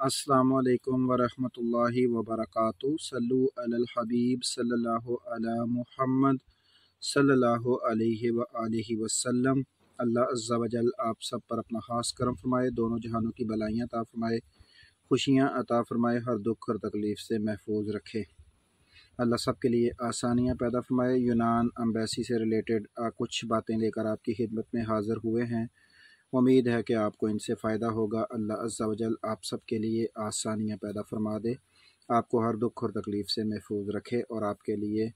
अस्सलामु अलैकुम वरहमतुल्लाहि वबरकातुहू। सल्लु अलल हबीब सल्लल्लाहु अला मुहम्मद सल्लल्लाहु अलैहि व आलिहि वसल्लम। अल्लाह अज़्ज़ा व जल आप सब पर अपना खास करम फरमाए, दोनों जहानों की भलाइयाँ अता फरमाए, खुशियाँ अता फरमाए, हर दुख हर तकलीफ़ से महफूज रखे। अल्लाह सब के लिए आसानियाँ पैदा फरमाए। यूनान एम्बेसी से रिलेटेड कुछ बातें लेकर आपकी खिदमत में हाज़िर हुए हैं। उम्मीद है कि आपको इनसे फ़ायदा होगा। अल्लाह अज़्ज़ा वजल आप सब के लिए आसानियाँ पैदा फरमा दे, आपको हर दुख और तकलीफ़ से महफूज रखे और आपके लिए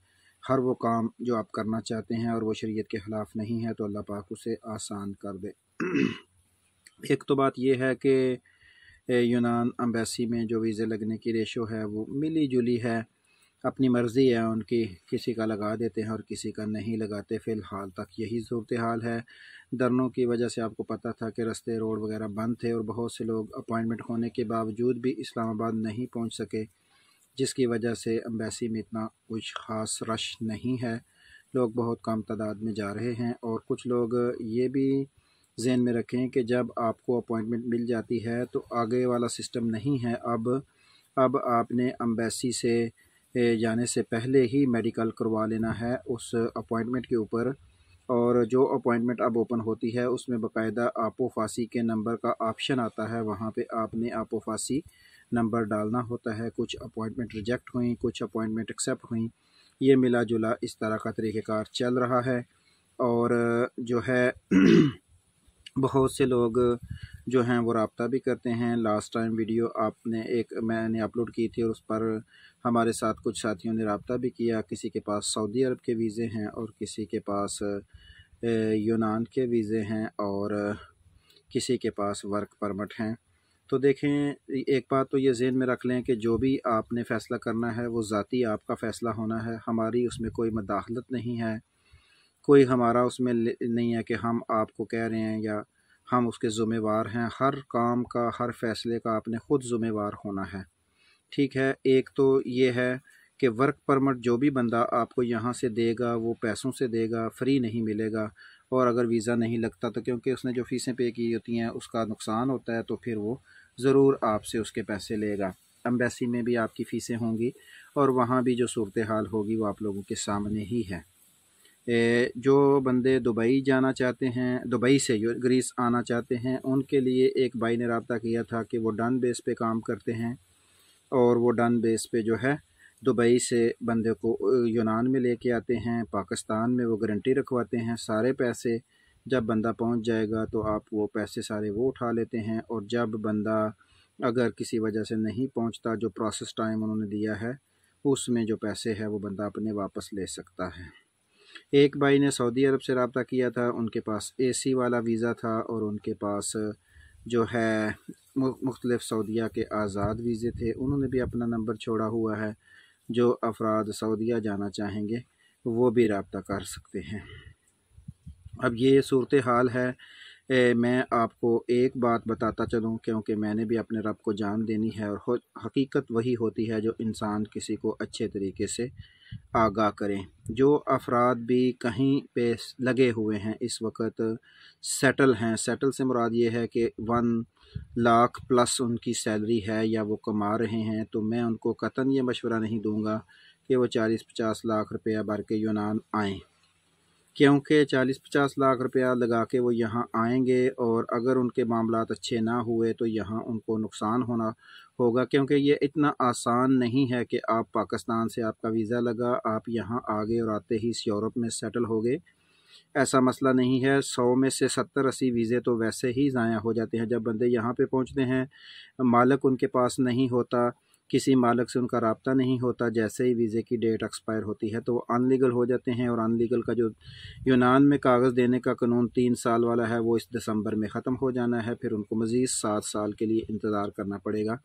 हर वो काम जो आप करना चाहते हैं और वो शरीयत के ख़िलाफ़ नहीं है तो अल्लाह पाक उसे आसान कर दे। एक तो बात यह है कि यूनान एम्बेसी में जो वीज़े लगने की रेशो है वो मिली जुली है, अपनी मर्ज़ी है उनकी, किसी का लगा देते हैं और किसी का नहीं लगाते। फ़िलहाल तक यही सूरत हाल है। धरनों की वजह से आपको पता था कि रास्ते रोड वगैरह बंद थे और बहुत से लोग अपॉइंटमेंट होने के बावजूद भी इस्लामाबाद नहीं पहुंच सके, जिसकी वजह से एम्बेसी में इतना कुछ ख़ास रश नहीं है। लोग बहुत कम तादाद में जा रहे हैं। और कुछ लोग ये भी ज़हन में रखें कि जब आपको अपॉइंटमेंट मिल जाती है तो आगे वाला सिस्टम नहीं है। अब आपने एम्बेसी से जाने से पहले ही मेडिकल करवा लेना है उस अपॉइंटमेंट के ऊपर। और जो अपॉइंटमेंट अब ओपन होती है उसमें बाकायदा आपोफासी के नंबर का ऑप्शन आता है, वहाँ पे आपने आपोफासी नंबर डालना होता है। कुछ अपॉइंटमेंट रिजेक्ट हुई, कुछ अपॉइंटमेंट एक्सेप्ट हुई, ये मिला जुला इस तरह का तरीक़ेकार चल रहा है। और जो है बहुत से लोग जो हैं वो रब्ता भी करते हैं। लास्ट टाइम वीडियो मैंने अपलोड की थी और उस पर हमारे साथ कुछ साथियों ने रब्ता भी किया। किसी के पास सऊदी अरब के वीज़े हैं और किसी के पास यूनान के वीज़े हैं और किसी के पास वर्क परमिट हैं। तो देखें, एक बात तो ये ज़हन में रख लें कि जो भी आपने फ़ैसला करना है वो ज़ाती आपका फ़ैसला होना है, हमारी उसमें कोई मदाखलत नहीं है, कोई हमारा उसमें नहीं है कि हम आपको कह रहे हैं या हम उसके ज़िम्मेवार हैं। हर काम का, हर फ़ैसले का आपने ख़ुद ज़िम्मेवार होना है। ठीक है, एक तो ये है कि वर्क परमिट जो भी बंदा आपको यहाँ से देगा वो पैसों से देगा, फ्री नहीं मिलेगा। और अगर वीज़ा नहीं लगता तो क्योंकि उसने जो फ़ीसें पे की होती हैं उसका नुकसान होता है, तो फिर वो ज़रूर आपसे उसके पैसे लेगा। एम्बेसी में भी आपकी फ़ीसें होंगी और वहाँ भी जो सूरत हाल होगी वो आप लोगों के सामने ही है। जो बंदे दुबई जाना चाहते हैं, दुबई से जो ग्रीस आना चाहते हैं, उनके लिए एक भाई ने रब्ता किया था कि वो डन बेस पे काम करते हैं और वो डन बेस पे जो है दुबई से बंदे को यूनान में लेके आते हैं, पाकिस्तान में वो गारंटी रखवाते हैं। सारे पैसे जब बंदा पहुंच जाएगा तो आप वो पैसे सारे वो उठा लेते हैं और जब बंदा अगर किसी वजह से नहीं पहुंचता, जो प्रोसेस टाइम उन्होंने दिया है उसमें जो पैसे है वो बंदा अपने वापस ले सकता है। एक भाई ने सऊदी अरब से रब्ता किया था, उनके पास एसी वाला वीज़ा था और उनके पास जो है मुख्तलिफ़ सऊदीया के आज़ाद वीज़े थे। उन्होंने भी अपना नंबर छोड़ा हुआ है। जो अफराद सऊदीया जाना चाहेंगे वो भी रब्ता कर सकते हैं। अब ये सूरत हाल है। मैं आपको एक बात बताता चलूँ, क्योंकि मैंने भी अपने रब को जान देनी है और हकीकत वही होती है जो इंसान किसी को अच्छे तरीके से आगाह करें। जो अफराद भी कहीं पे लगे हुए हैं इस वक्त सेटल हैं, सेटल से मुराद ये है कि 1 लाख प्लस उनकी सैलरी है या वो कमा रहे हैं, तो मैं उनको कतन ये मशवरा नहीं दूंगा कि वो 40-50 लाख रुपया भर के यूनान आएँ, क्योंकि 40-50 लाख रुपया लगा के वो यहाँ आएंगे और अगर उनके मामलात अच्छे ना हुए तो यहाँ उनको नुकसान होगा। क्योंकि ये इतना आसान नहीं है कि आप पाकिस्तान से आपका वीज़ा लगा, आप यहाँ आ गए और आते ही इस यूरोप में सेटल हो गए। ऐसा मसला नहीं है। 100 में से 70-80 वीज़े तो वैसे ही ज़ाया हो जाते हैं। जब बंदे यहाँ पे पहुँचते हैं, मालक उनके पास नहीं होता, किसी मालक से उनका रब्ता नहीं होता, जैसे ही वीज़े की डेट एक्सपायर होती है तो वो अनलीगल हो जाते हैं। और अनलीगल का जो यूनान में कागज़ देने का कानून 3 साल वाला है वो इस दिसंबर में ख़त्म हो जाना है। फिर उनको मज़ीद 7 साल के लिए इंतज़ार करना पड़ेगा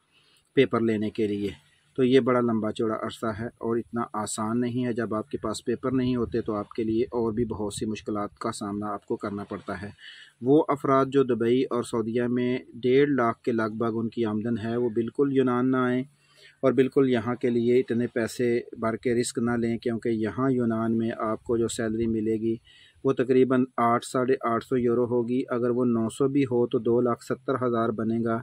पेपर लेने के लिए। तो ये बड़ा लंबा चौड़ा अरसा है और इतना आसान नहीं है। जब आपके पास पेपर नहीं होते तो आपके लिए और भी बहुत सी मुश्किलात का सामना आपको करना पड़ता है। वो अफराद जो दुबई और सऊदीया में 1.5 लाख के लगभग उनकी आमदन है, वो बिल्कुल यूनान ना आएँ और बिल्कुल यहाँ के लिए इतने पैसे भर के रिस्क ना लें, क्योंकि यहाँ यूनान में आपको जो सैलरी मिलेगी وہ تقریباً 800-850 ہوگی۔ اگر وہ 900 بھی ہو تو 2,70,000 بنے گا،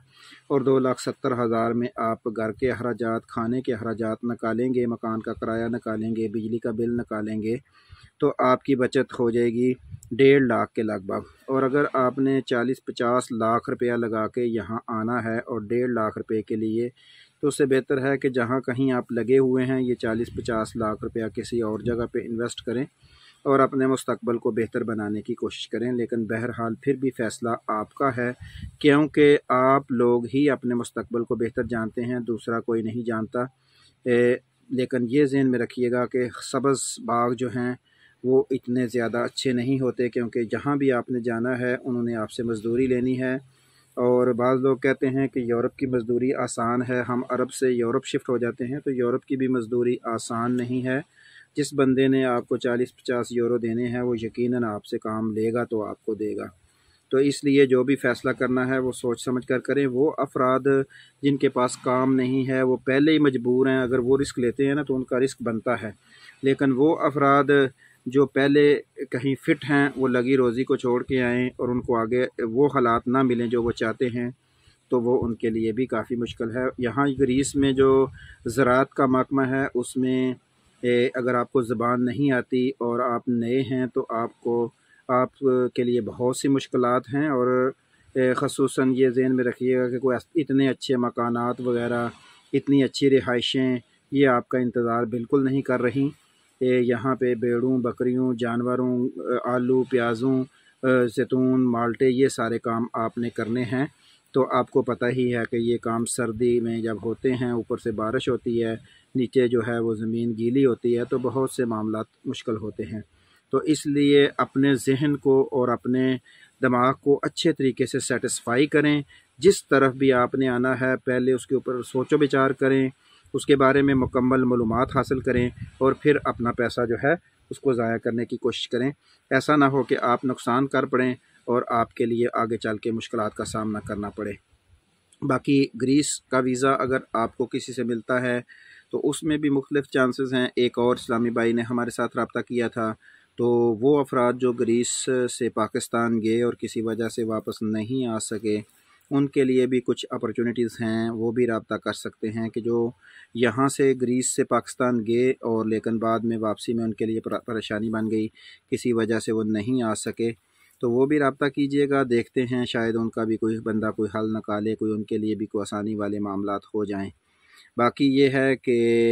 اور 2,70,000 میں آپ گھر کے اخراجات، کھانے کے اخراجات نکالیں گے، مکان کا کرایہ نکالیں گے، بجلی کا بل نکالیں گے، تو آپ کی بچت ہو جائے گی 1.5 لاکھ کے لگ بھگ۔ اور اگر آپ نے 40-50 لاکھ روپیہ لگا کے یہاں آنا ہے اور 1.5 لاکھ روپے کے لیے، تو اس سے بہتر ہے کہ جہاں کہیں آپ لگے ہوئے ہیں یہ 40-50 لاکھ روپیہ کسی اور جگہ پہ انویسٹ کریں اور اپنے مستقبل کو بہتر بنانے کی کوشش کریں۔ لیکن بہرحال پھر بھی فیصلہ آپ کا ہے، کیونکہ آپ لوگ ہی اپنے مستقبل کو بہتر جانتے ہیں، دوسرا کوئی نہیں جانتا۔ لیکن یہ ذہن میں رکھیے گا کہ سبز باغ جو ہیں وہ اتنے زیادہ اچھے نہیں ہوتے، کیونکہ جہاں بھی آپ نے جانا ہے انہوں نے آپ سے مزدوری لینی ہے۔ اور بعض لوگ کہتے ہیں کہ یورپ کی مزدوری آسان ہے، ہم عرب سے یورپ شفٹ ہو جاتے ہیں، تو یورپ کی بھی مزدوری آسان نہیں ہے۔ جس بندے نے آپ کو 40-50 یورو دینے ہیں وہ یقیناً آپ سے کام لے گا تو آپ کو دے گا۔ تو اس لیے جو بھی فیصلہ کرنا ہے وہ سوچ سمجھ کر کریں۔ وہ افراد جن کے پاس کام نہیں ہے وہ پہلے ہی مجبور ہیں، اگر وہ رسک لیتے ہیں نا تو ان کا رسک بنتا ہے، لیکن وہ افراد جو پہلے کہیں فٹ ہیں وہ لگی روزی کو چھوڑ کے آئیں اور ان کو آگے وہ حالات نہ ملیں جو وہ چاہتے ہیں، تو وہ ان کے لیے بھی کافی مشکل ہے۔ یہاں گریس میں جو زراعت کا محکمہ ہے اس میں اگر آپ کو زبان نہیں آتی اور آپ نئے ہیں تو آپ کے لیے بہت سی مشکلات ہیں، اور خصوصاً یہ ذہن میں رکھیے گا کہ کوئی اتنے اچھے مکانات وغیرہ، اتنی اچھی رہائشیں یہ آپ کا انتظار بالکل نہیں کر رہی۔ یہاں پہ بیڑوں، بکریوں، جانوروں، آلو، پیازوں، زیتون، مالٹے، یہ سارے کام آپ نے کرنے ہیں۔ تو آپ کو پتہ ہی ہے کہ یہ کام سردی میں جب ہوتے ہیں، اوپر سے بارش ہوتی ہے، نیچے جو ہے وہ زمین گیلی ہوتی ہے، تو بہت سے معاملات مشکل ہوتے ہیں۔ تو اس لیے اپنے ذہن کو اور اپنے دماغ کو اچھے طریقے سے سیٹسفائی کریں۔ جس طرف بھی آپ نے آنا ہے پہلے اس کے اوپر سوچ و بچار کریں، اس کے بارے میں مکمل معلومات حاصل کریں، اور پھر اپنا پیسہ جو ہے اس کو ضائع کرنے کی کوشش کریں۔ ایسا نہ ہو کہ آپ نقصان کر پڑیں اور آپ کے لیے آگے چل کے مشکلات کا سامنا کرنا پڑے۔ باقی گریس کا ویزا اگر آپ کو کسی سے ملتا ہے تو اس میں بھی مختلف چانسز ہیں۔ ایک اور اسلامی بھائی نے ہمارے ساتھ رابطہ کیا تھا، تو وہ افراد جو گریس سے پاکستان گئے اور کسی وجہ سے واپس نہیں آ سکے، ان کے لیے بھی کچھ اپرچونیٹیز ہیں، وہ بھی رابطہ کر سکتے ہیں کہ جو یہاں سے گریس سے پاکستان گئے اور لیکن بعد میں واپسی میں ان کے لیے پریشانی بن گئی، کسی وجہ سے وہ نہیں آ سکے، تو وہ بھی رابطہ کیجئے گا۔ دیکھتے ہیں شاید ان کا بھی کوئی بندہ کوئی حل نکالے، کوئی ان کے لیے بھی کوئی آسانی والے معاملات ہو جائیں۔ باقی یہ ہے کہ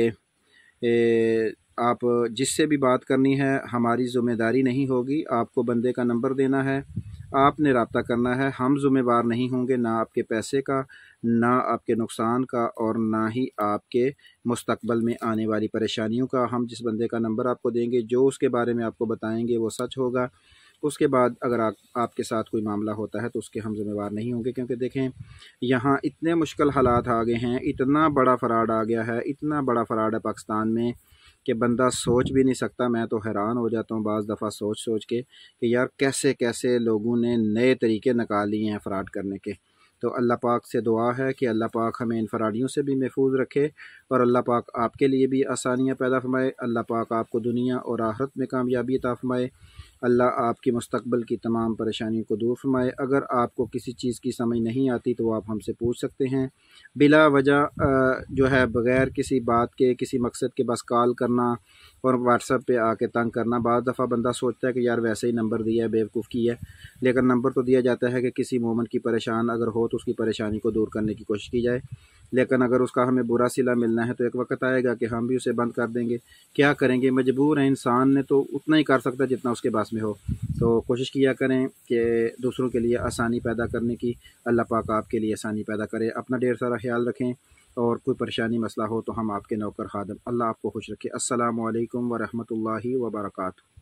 آپ جس سے بھی بات کرنی ہے ہماری ذمہ داری نہیں ہوگی، آپ کو بندے کا نمبر دینا ہے، آپ نے رابطہ کرنا ہے، ہم ذمہ دار نہیں ہوں گے، نہ آپ کے پیسے کا، نہ آپ کے نقصان کا، اور نہ ہی آپ کے مستقبل میں آنے والی پریشانیوں کا۔ ہم جس بندے کا نمبر آپ کو دیں گے، جو اس کے بارے میں آپ کو بتائیں گے وہ سچ ہوگا۔ اس کے بعد اگر آپ کے ساتھ کوئی معاملہ ہوتا ہے تو اس کے ہم ذمہ دار نہیں ہوں گے، کیونکہ دیکھیں یہاں اتنے مشکل حالات آ گئے ہیں، اتنا بڑا فراڈ آ گیا ہے، اتنا بڑا فراڈ ہے پاکستان میں کہ بندہ سوچ بھی نہیں سکتا۔ میں تو حیران ہو جاتا ہوں بعض دفعہ سوچ کے کہ یار کیسے کیسے لوگوں نے نئے طریقے نکال لیے ہیں فراڈ کرنے کے۔ تو اللہ پاک سے دعا ہے کہ اللہ پاک ہمیں ان فراڈیوں سے بھی محفوظ رکھے، اور اللہ پاک آپ کے لیے بھی آسانیاں پیدا فرمائے، اللہ پاک آپ کو دنیا اور آخرت میں کامیابی عطا فرمائے، اللہ آپ کی مستقبل کی تمام پریشانیوں کو دور فرمائے۔ اگر آپ کو کسی چیز کی سمجھ نہیں آتی تو آپ ہم سے پوچھ سکتے ہیں، بلا وجہ جو ہے بغیر کسی بات کے، کسی مقصد کے بس کال کرنا اور واٹس ایپ پہ آ کے تنگ کرنا۔ بعض دفعہ بندہ سوچتا ہے کہ یار ویسے ہی نمبر دیا ہے، بیوقوف کی ہے، لیکن نمبر تو دیا جاتا ہے کہ کسی مومن کی پریشان اگر ہو تو اس کی پریشانی کو دور کرنے کی کوشش کی جائے، لیکن اگر اس کا ہمیں برا صلہ ملنا ہے تو ایک وقت آئے گا کہ ہم بھی اسے بند کر دیں گے۔ کیا کریں گے، مجبور ہیں، انسان نے تو اتنا ہی کر سکتا جتنا اس کے پاس میں ہو۔ تو کوشش کیا کریں کہ دوسروں کے لیے آسانی پیدا کرنے کی، اللہ پاک آپ کے لیے آسانی پیدا کرے۔ اپنا ڈھیر سارا خیال رکھیں، اور کوئی پریشانی مسئلہ ہو تو ہم آپ کے نوکر خادم۔ اللہ آپ کو خوش رکھے۔ السلام علیکم ورحمۃ اللہ وبرکاتہ۔